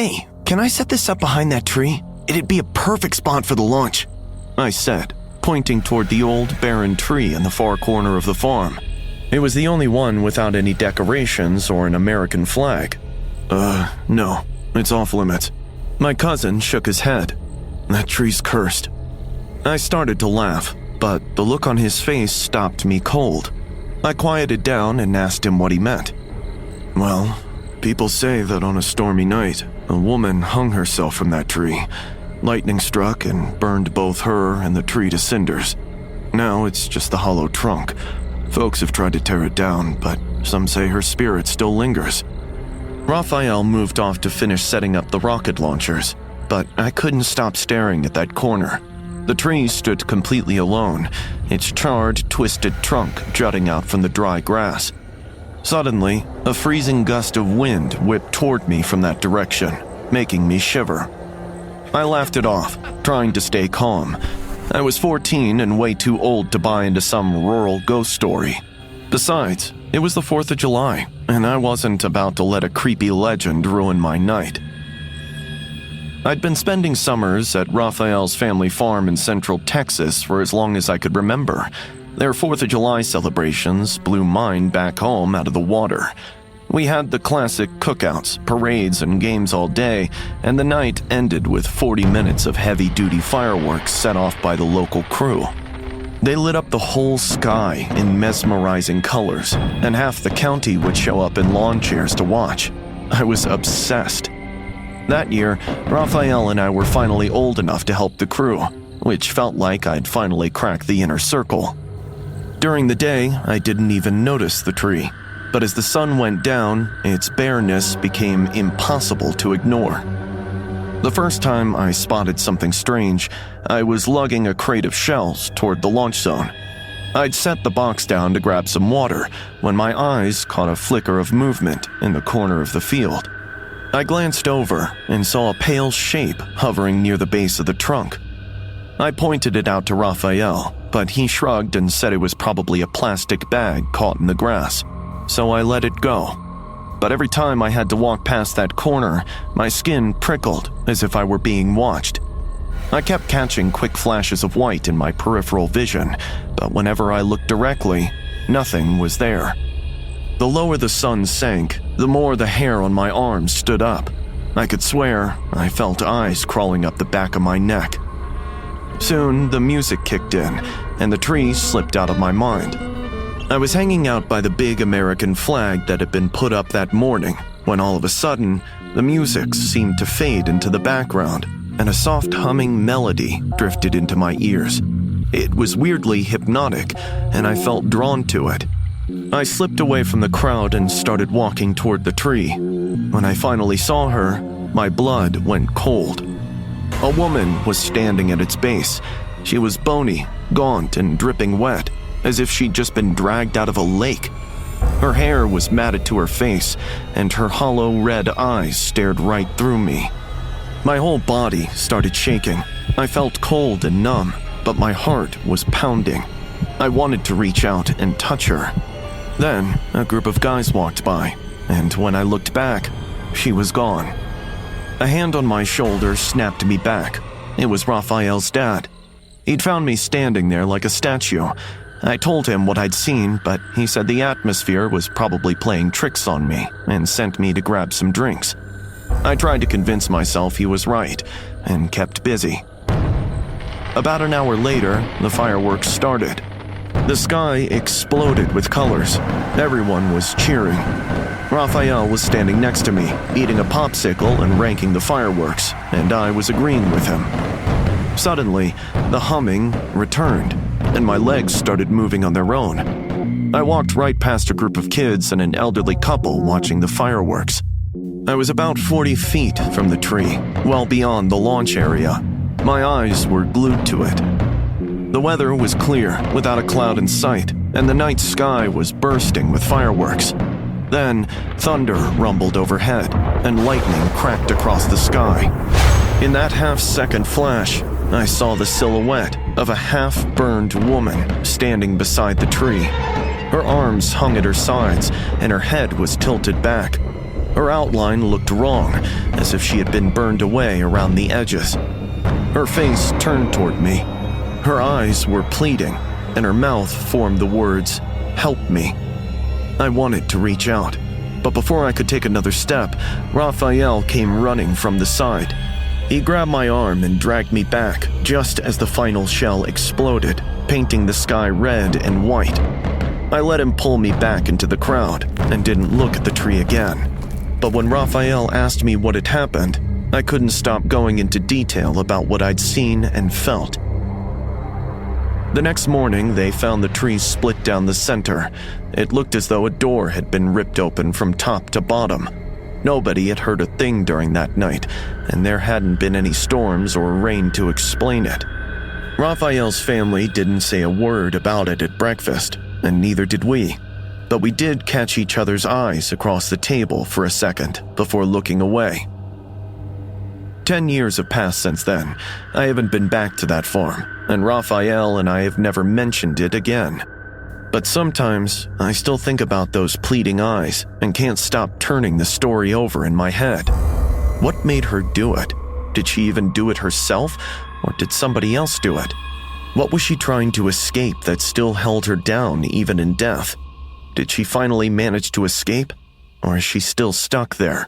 "Hey, can I set this up behind that tree? It'd be a perfect spot for the launch," I said, pointing toward the old barren tree in the far corner of the farm. It was the only one without any decorations or an American flag. No, it's off limits." My cousin shook his head. "That tree's cursed." I started to laugh, but the look on his face stopped me cold. I quieted down and asked him what he meant. "Well, people say that on a stormy night, a woman hung herself from that tree. Lightning struck and burned both her and the tree to cinders. Now it's just the hollow trunk. Folks have tried to tear it down, but some say her spirit still lingers." Raphael moved off to finish setting up the rocket launchers, but I couldn't stop staring at that corner. The tree stood completely alone, its charred, twisted trunk jutting out from the dry grass. Suddenly, a freezing gust of wind whipped toward me from that direction, making me shiver. I laughed it off, trying to stay calm. I was 14 and way too old to buy into some rural ghost story. Besides, it was the 4th of July, and I wasn't about to let a creepy legend ruin my night. I'd been spending summers at Raphael's family farm in central Texas for as long as I could remember. Their 4th of July celebrations blew mine back home out of the water. We had the classic cookouts, parades, and games all day, and the night ended with 40 minutes of heavy-duty fireworks set off by the local crew. They lit up the whole sky in mesmerizing colors, and half the county would show up in lawn chairs to watch. I was obsessed. That year, Raphael and I were finally old enough to help the crew, which felt like I'd finally cracked the inner circle. During the day, I didn't even notice the tree, but as the sun went down, its bareness became impossible to ignore. The first time I spotted something strange, I was lugging a crate of shells toward the launch zone. I'd set the box down to grab some water when my eyes caught a flicker of movement in the corner of the field. I glanced over and saw a pale shape hovering near the base of the trunk. I pointed it out to Raphael, but he shrugged and said it was probably a plastic bag caught in the grass, so I let it go. But every time I had to walk past that corner, my skin prickled as if I were being watched. I kept catching quick flashes of white in my peripheral vision, but whenever I looked directly, nothing was there. The lower the sun sank, the more the hair on my arms stood up. I could swear I felt eyes crawling up the back of my neck. Soon, the music kicked in, and the tree slipped out of my mind. I was hanging out by the big American flag that had been put up that morning, when all of a sudden, the music seemed to fade into the background, and a soft humming melody drifted into my ears. It was weirdly hypnotic, and I felt drawn to it. I slipped away from the crowd and started walking toward the tree. When I finally saw her, my blood went cold. A woman was standing at its base. She was bony, gaunt, and dripping wet, as if she'd just been dragged out of a lake. Her hair was matted to her face, and her hollow red eyes stared right through me. My whole body started shaking. I felt cold and numb, but my heart was pounding. I wanted to reach out and touch her. Then, a group of guys walked by, and when I looked back, she was gone. A hand on my shoulder snapped me back. It was Raphael's dad. He'd found me standing there like a statue. I told him what I'd seen, but he said the atmosphere was probably playing tricks on me and sent me to grab some drinks. I tried to convince myself he was right and kept busy. About an hour later, the fireworks started. The sky exploded with colors. Everyone was cheering. Raphael was standing next to me, eating a popsicle and ranking the fireworks, and I was agreeing with him. Suddenly, the humming returned, and my legs started moving on their own. I walked right past a group of kids and an elderly couple watching the fireworks. I was about 40 feet from the tree, well beyond the launch area. My eyes were glued to it. The weather was clear, without a cloud in sight, and the night sky was bursting with fireworks. Then, thunder rumbled overhead, and lightning cracked across the sky. In that half-second flash, I saw the silhouette of a half-burned woman standing beside the tree. Her arms hung at her sides, and her head was tilted back. Her Her outline looked wrong, as if she had been burned away around the edges. Her face turned toward me. Her eyes were pleading, and her mouth formed the words, "Help me." I wanted to reach out, but before I could take another step, Raphael came running from the side. He grabbed my arm and dragged me back just as the final shell exploded, painting the sky red and white. I let him pull me back into the crowd and didn't look at the tree again. But when Raphael asked me what had happened, I couldn't stop going into detail about what I'd seen and felt. The next morning, they found the tree split down the center. It looked as though a door had been ripped open from top to bottom. Nobody had heard a thing during that night, and there hadn't been any storms or rain to explain it. Raphael's family didn't say a word about it at breakfast, and neither did we. But we did catch each other's eyes across the table for a second before looking away. 10 years have passed since then. I haven't been back to that farm, and Raphael and I have never mentioned it again. But sometimes, I still think about those pleading eyes and can't stop turning the story over in my head. What made her do it? Did she even do it herself, or did somebody else do it? What was she trying to escape that still held her down even in death? Did she finally manage to escape, or is she still stuck there?